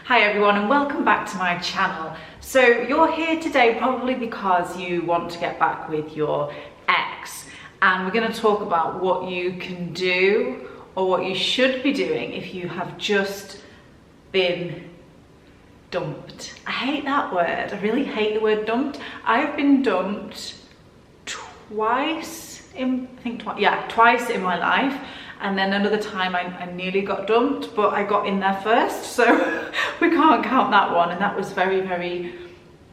Hi everyone and welcome back to my channel. So you're here today probably because you want to get back with your ex, and we're going to talk about what you can do or what you should be doing if you have just been dumped. I hate that word. I really hate the word dumped. I've been dumped twice in my life. And then another time I nearly got dumped, but I got in there first, so we can't count that one. And that was very, very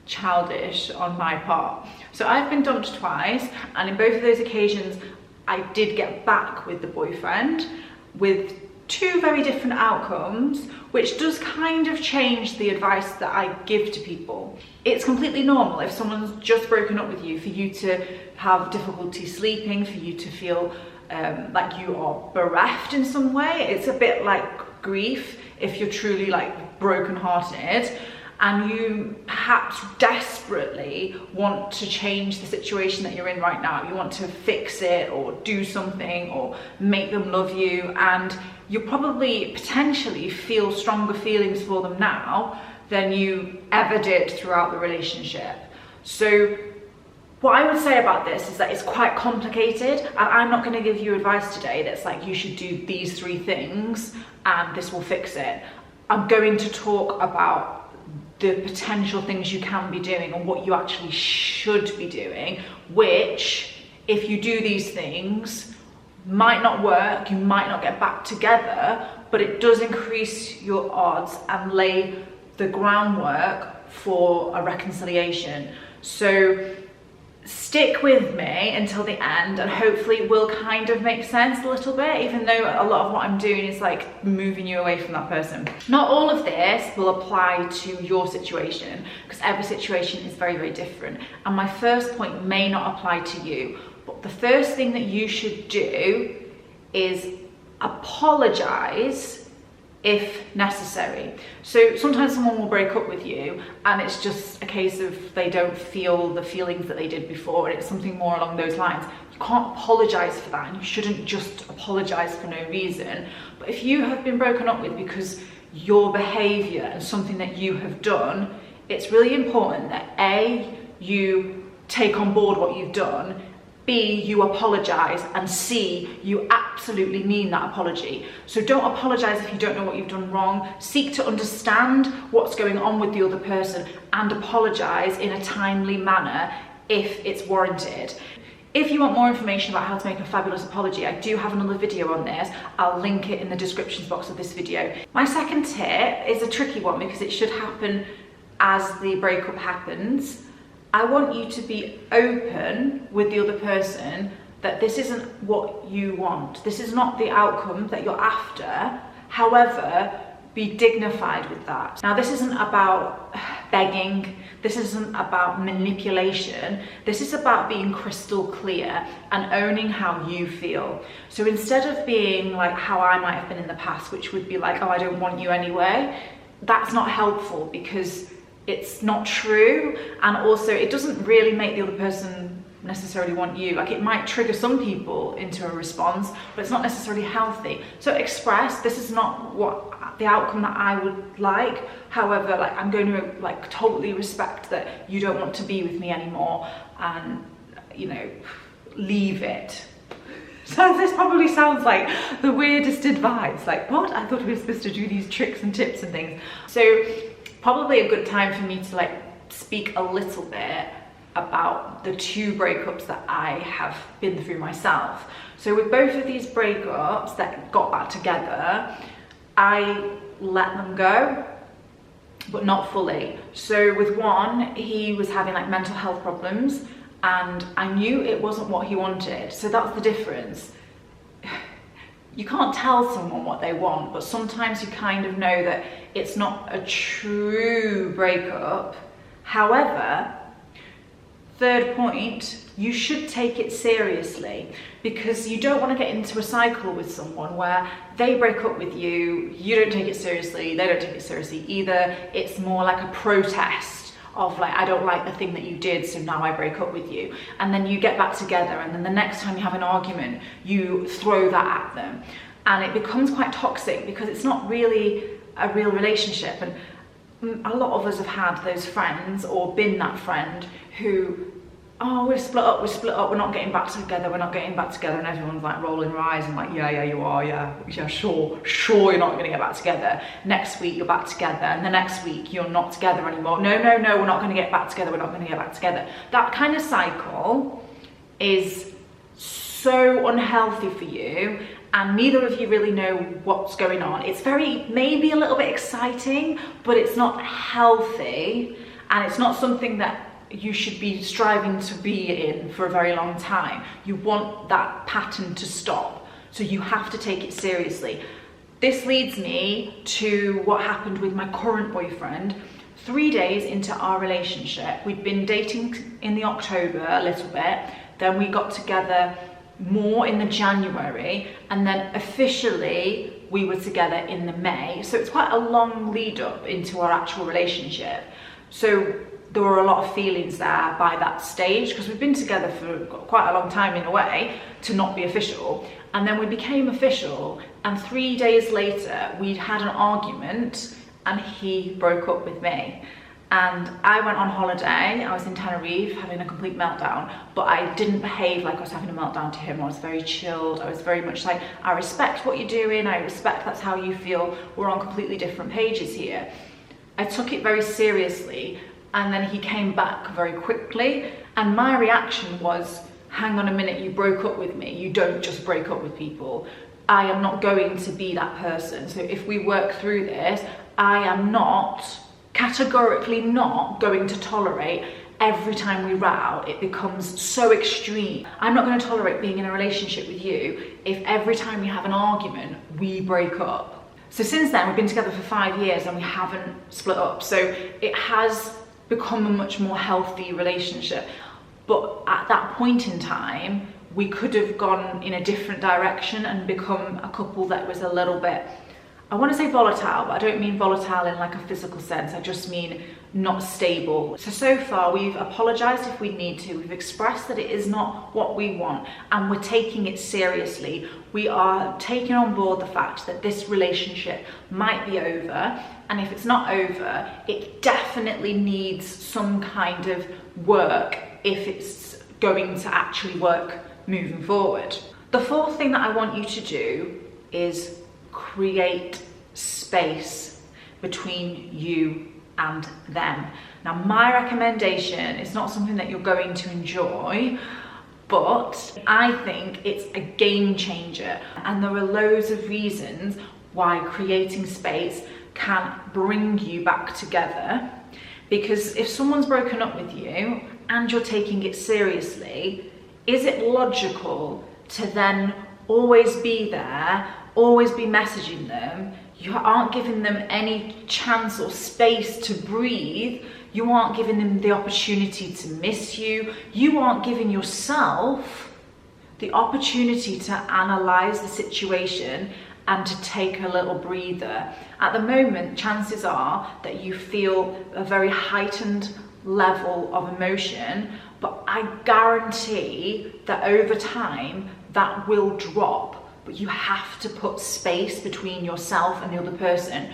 childish on my part. So I've been dumped twice, and in both of those occasions, I did get back with the boyfriend with two very different outcomes, which does kind of change the advice that I give to people. It's completely normal if someone's just broken up with you for you to have difficulty sleeping, for you to feel like you are bereft in some way. It's a bit like grief if you're truly like brokenhearted and you perhaps desperately want to change the situation that you're in right now. You want to fix it or do something or make them love you, and you probably potentially feel stronger feelings for them now than you ever did throughout the relationship. So what I would say about this is that it's quite complicated, and I'm not going to give you advice today that's like you should do these 3 things and this will fix it. I'm going to talk about the potential things you can be doing and what you actually should be doing, which, if you do these things, might not work, you might not get back together, but it does increase your odds and lay the groundwork for a reconciliation. So stick with me until the end, and hopefully it will kind of make sense a little bit, even though a lot of what I'm doing is like moving you away from that person. Not all of this will apply to your situation, because every situation is very, very different, and my first point may not apply to you. But the first thing that you should do is apologize if necessary. So sometimes someone will break up with you and it's just a case of they don't feel the feelings that they did before, and it's something more along those lines. You can't apologize for that, and you shouldn't just apologize for no reason. But if you have been broken up with because your behavior and something that you have done, it's really important that A, you take on board what you've done, B, you apologize, and C, you absolutely mean that apology. So don't apologize if you don't know what you've done wrong. Seek to understand what's going on with the other person and apologize in a timely manner if it's warranted. If you want more information about how to make a fabulous apology, I do have another video on this. I'll link it in the description box of this video. My second tip is a tricky one because it should happen as the breakup happens. I want you to be open with the other person that this isn't what you want. This is not the outcome that you're after. However, be dignified with that. Now, this isn't about begging. This isn't about manipulation. This is about being crystal clear and owning how you feel. So instead of being like how I might have been in the past, which would be like, oh, I don't want you anyway, that's not helpful because it's not true, and also it doesn't really make the other person necessarily want you. Like, it might trigger some people into a response, but it's not necessarily healthy. So express, this is not what the outcome that I would like. However, like, I'm going to like totally respect that you don't want to be with me anymore, and you know, leave it. So this probably sounds like the weirdest advice. Like, what? I thought we were supposed to do these tricks and tips and things. So probably a good time for me to like speak a little bit about the 2 breakups that I have been through myself. So with both of these breakups that got back together, I let them go, but not fully. So with one, he was having like mental health problems, and I knew it wasn't what he wanted. So that's the difference. You can't tell someone what they want, but sometimes you kind of know that it's not a true breakup. However, third point, you should take it seriously, because you don't want to get into a cycle with someone where they break up with you, you don't take it seriously, they don't take it seriously either. It's more like a protest of like, I don't like the thing that you did, so now I break up with you. And then you get back together, and then the next time you have an argument, you throw that at them. And it becomes quite toxic because it's not really a real relationship. And a lot of us have had those friends or been that friend who, oh, we've split up, we're not getting back together, and everyone's like rolling their eyes and like, yeah, you are, yeah, sure you're not gonna get back together. Next week you're back together, and the next week you're not together anymore. No, we're not gonna get back together, That kind of cycle is so unhealthy for you, and neither of you really know what's going on. It's maybe a little bit exciting, but it's not healthy, and it's not something that you should be striving to be in for a very long time. You want that pattern to stop, so you have to take it seriously. This leads me to what happened with my current boyfriend. 3 days into our relationship, we'd been dating in the October a little bit, then we got together more in the January, and then officially we were together in the May. So it's quite a long lead up into our actual relationship. So there were a lot of feelings there by that stage, because we've been together for quite a long time in a way to not be official. And then we became official, and 3 days later we'd had an argument and he broke up with me. And I went on holiday, I was in Tenerife having a complete meltdown, but I didn't behave like I was having a meltdown to him. I was very chilled. I was very much like, I respect what you're doing, I respect that's how you feel, we're on completely different pages here. I took it very seriously, and then he came back very quickly, and my reaction was, hang on a minute, you broke up with me. You don't just break up with people. I am not going to be that person. So if we work through this, I am not, categorically not going to tolerate every time we row, it becomes so extreme. I'm not going to tolerate being in a relationship with you if every time we have an argument, we break up. So since then, we've been together for 5 years and we haven't split up. So it has become a much more healthy relationship. But at that point in time, we could have gone in a different direction and become a couple that was a little bit, I want to say volatile, but I don't mean volatile in like a physical sense. I just mean not stable. So far we've apologized if we need to. We've expressed that it is not what we want, and we're taking it seriously. We are taking on board the fact that this relationship might be over, and if it's not over, it definitely needs some kind of work if it's going to actually work moving forward. The fourth thing that I want you to do is create space between you and them. Now, my recommendation is not something that you're going to enjoy, but I think it's a game changer, and there are loads of reasons why creating space can bring you back together. Because if someone's broken up with you and you're taking it seriously, is it logical to then always be there, always be messaging them? You aren't giving them any chance or space to breathe. You aren't giving them the opportunity to miss you. You aren't giving yourself the opportunity to analyze the situation and to take a little breather. At the moment, chances are that you feel a very heightened level of emotion, but I guarantee that over time that will drop. But you have to put space between yourself and the other person.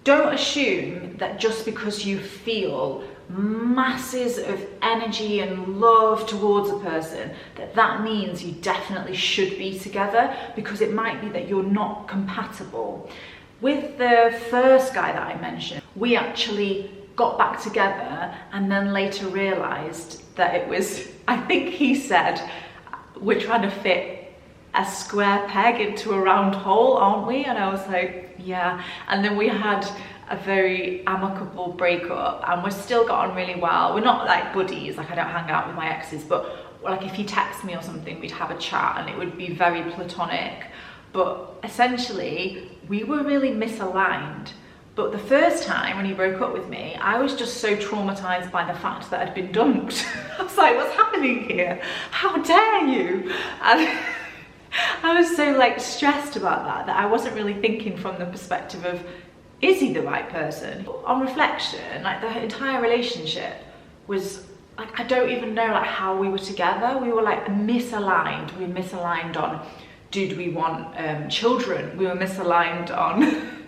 Don't assume that just because you feel masses of energy and love towards a person, that means you definitely should be together, because it might be that you're not compatible. With the first guy that I mentioned, we actually got back together and then later realized that it was, I think he said, we're trying to fit a square peg into a round hole, aren't we? And I was like, yeah. And then we had a very amicable breakup, and we're still got on really well. We're not like buddies, like I don't hang out with my exes, but like if he texts me or something, we'd have a chat and it would be very platonic. But essentially, we were really misaligned. But the first time when he broke up with me, I was just so traumatized by the fact that I'd been dumped. I was like, what's happening here? How dare you? And I was so like stressed about that I wasn't really thinking from the perspective of, is he the right person? On reflection, like the entire relationship was like, I don't even know like how we were together. We were like misaligned. We were misaligned on, did we want children? We were misaligned on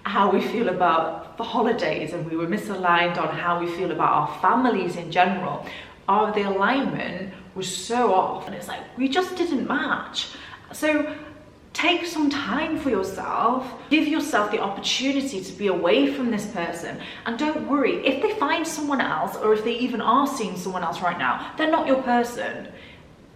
how we feel about the holidays, and we were misaligned on how we feel about our families in general. The alignment was so off, and it's like, we just didn't match. So take some time for yourself, give yourself the opportunity to be away from this person, and don't worry if they find someone else, or if they even are seeing someone else right now, they're not your person.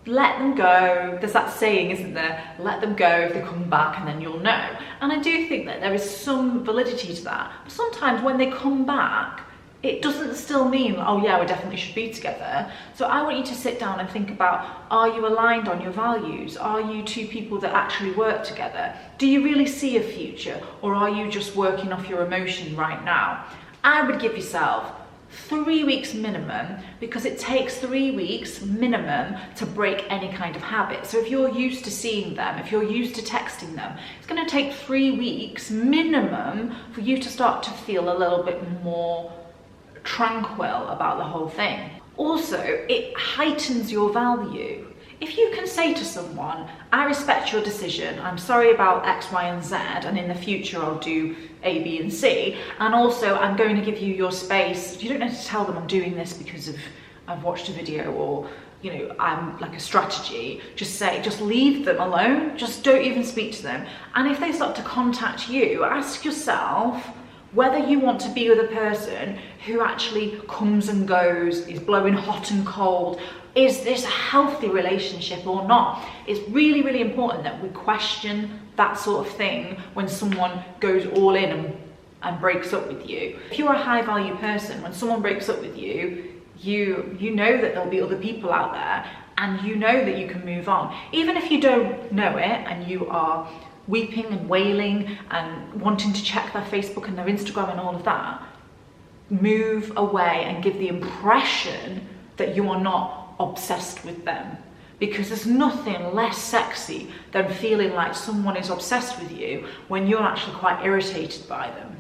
Let them go. There's that saying, isn't there? Let them go, if they come back, and then you'll know. And I do think that there is some validity to that. But sometimes when they come back, it doesn't still mean, oh yeah, we definitely should be together. So I want you to sit down and think about, are you aligned on your values? Are you two people that actually work together? Do you really see a future, or are you just working off your emotion right now? I would give yourself 3 weeks minimum, because it takes 3 weeks minimum to break any kind of habit. So if you're used to seeing them, if you're used to texting them, it's going to take 3 weeks minimum for you to start to feel a little bit more tranquil about the whole thing. Also, it heightens your value. If you can say to someone, I respect your decision, I'm sorry about X, Y, and Z, and in the future I'll do A, B, and C, and also I'm going to give you your space. You don't need to tell them I'm doing this because of I've watched a video, or I'm like a strategy. Just leave them alone. Just don't even speak to them. And if they start to contact you, ask yourself whether you want to be with a person who actually comes and goes, is blowing hot and cold. Is this a healthy relationship or not? It's really, really important that we question that sort of thing when someone goes all in and breaks up with you. If you're a high value person, when someone breaks up with you, you know that there'll be other people out there, and you know that you can move on. Even if you don't know it and you are weeping and wailing and wanting to check their Facebook and their Instagram and all of that, move away and give the impression that you are not obsessed with them. Because there's nothing less sexy than feeling like someone is obsessed with you when you're actually quite irritated by them,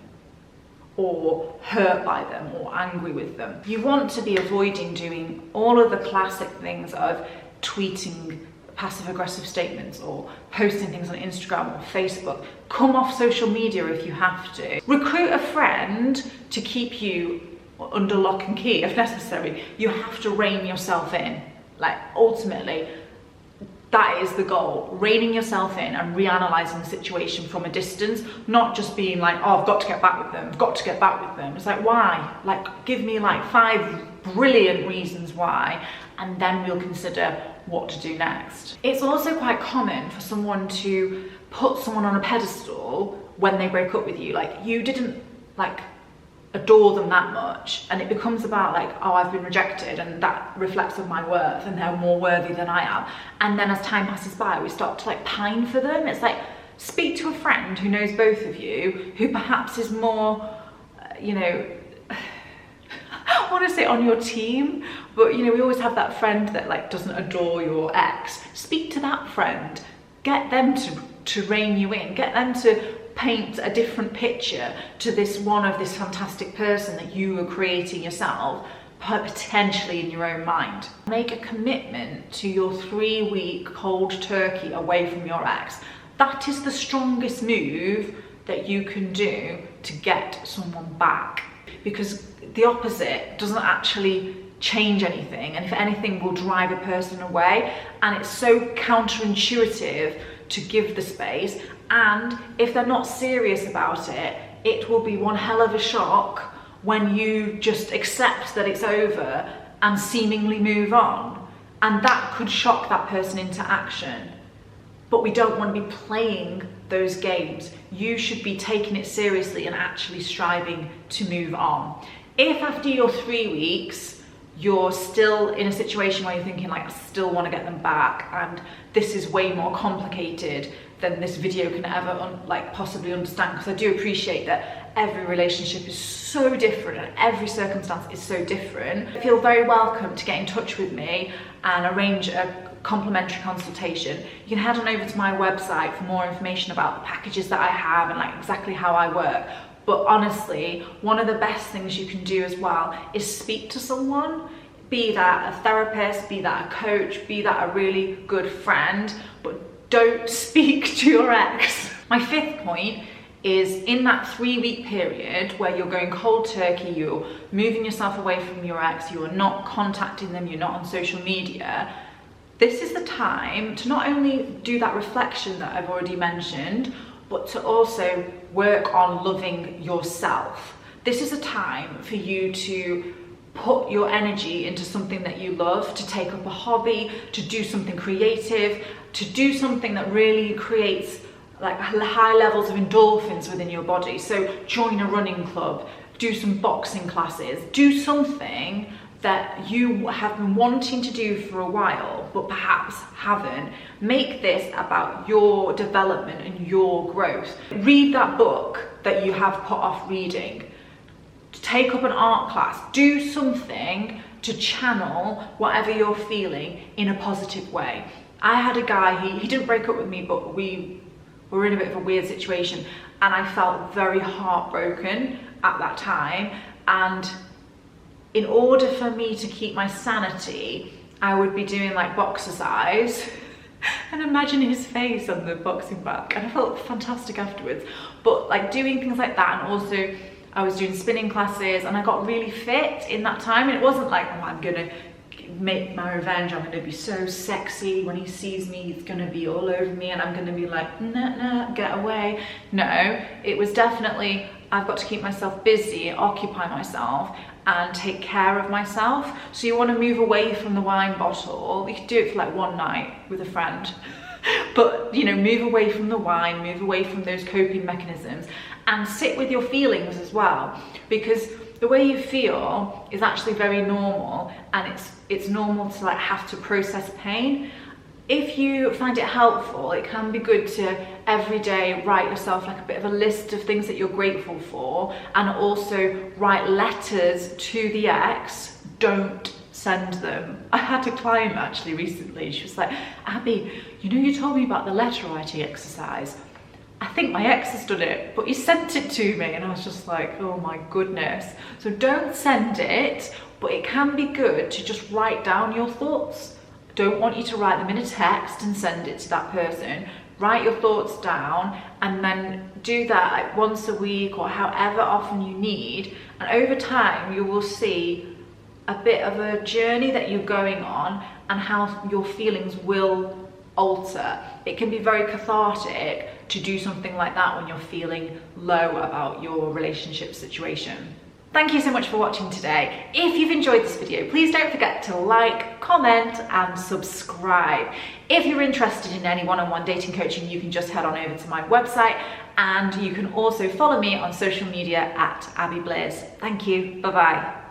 or hurt by them, or angry with them. You want to be avoiding doing all of the classic things of tweeting passive aggressive statements or posting things on Instagram or Facebook. Come off social media if you have to. Recruit a friend to keep you under lock and key if necessary. You have to rein yourself in. Like, ultimately, that is the goal. Reining yourself in and reanalyzing the situation from a distance, not just being like, oh, I've got to get back with them, I've got to get back with them. It's like, why? Like, give me like 5 brilliant reasons why, and then we'll consider what to do next. It's also quite common for someone to put someone on a pedestal when they break up with you. Like, you didn't like adore them that much, and it becomes about like, oh, I've been rejected and that reflects on my worth and they're more worthy than I am. And then as time passes by, we start to like pine for them. It's like, speak to a friend who knows both of you, who perhaps is more, I want to say on your team, but we always have that friend that like doesn't adore your ex. Speak to that friend, get them to rein you in, get them to paint a different picture to this fantastic person that you are creating yourself, potentially in your own mind. Make a commitment to your 3-week cold turkey away from your ex. That is the strongest move that you can do to get someone back, because the opposite doesn't actually change anything, and if anything will drive a person away. And it's so counterintuitive to give the space, and if they're not serious about it, it will be one hell of a shock when you just accept that it's over and seemingly move on, and that could shock that person into action. But we don't want to be playing those games. You should be taking it seriously and actually striving to move on. If after your 3 weeks you're still in a situation where you're thinking like, I still want to get them back, and this is way more complicated than this video can ever possibly understand, because I do appreciate that every relationship is so different and every circumstance is so different, feel very welcome to get in touch with me and arrange a complimentary consultation. You can head on over to my website for more information about the packages that I have and like exactly how I work. But honestly, one of the best things you can do as well is speak to someone, be that a therapist, be that a coach, be that a really good friend, but don't speak to your ex. My 5th point is in that 3-week period where you're going cold turkey, you're moving yourself away from your ex, you are not contacting them, you're not on social media. This is the time to not only do that reflection that I've already mentioned, but to also work on loving yourself. This is a time for you to put your energy into something that you love, to take up a hobby, to do something creative, to do something that really creates like high levels of endorphins within your body. So join a running club, do some boxing classes, do something that you have been wanting to do for a while, but perhaps haven't. Make this about your development and your growth. Read that book that you have put off reading. Take up an art class. Do something to channel whatever you're feeling in a positive way. I had a guy, he didn't break up with me, but we were in a bit of a weird situation, and I felt very heartbroken at that time. And in order for me to keep my sanity, I would be doing like boxercise and imagine his face on the boxing bag, and I felt fantastic afterwards. But like doing things like that, and also I was doing spinning classes, and I got really fit in that time. And it wasn't like, oh, I'm gonna make my revenge, I'm gonna be so sexy, when he sees me he's gonna be all over me and I'm gonna be like, nah, get away. No, it was definitely, I've got to keep myself busy, occupy myself and take care of myself. So you want to move away from the wine bottle. You could do it for like one night with a friend, but you know, move away from the wine, move away from those coping mechanisms, and sit with your feelings as well, because the way you feel is actually very normal, and it's normal to like have to process pain. If you find it helpful, it can be good to every day write yourself like a bit of a list of things that you're grateful for, and also write letters to the ex. Don't send them. I had a client actually recently, she was like, Abby, you know, you told me about the letter writing exercise. I think my ex has done it, but he sent it to me, and I was just like, oh my goodness. So don't send it, but it can be good to just write down your thoughts. I don't want you to write them in a text and send it to that person. Write your thoughts down, and then do that like once a week or however often you need. And over time, you will see a bit of a journey that you're going on, and how your feelings will alter. It can be very cathartic to do something like that when you're feeling low about your relationship situation. Thank you so much for watching today. If you've enjoyed this video, please don't forget to like, comment and subscribe. If you're interested in any one-on-one dating coaching, you can just head on over to my website, and you can also follow me on social media at Abby Blears. Thank you. Bye-bye.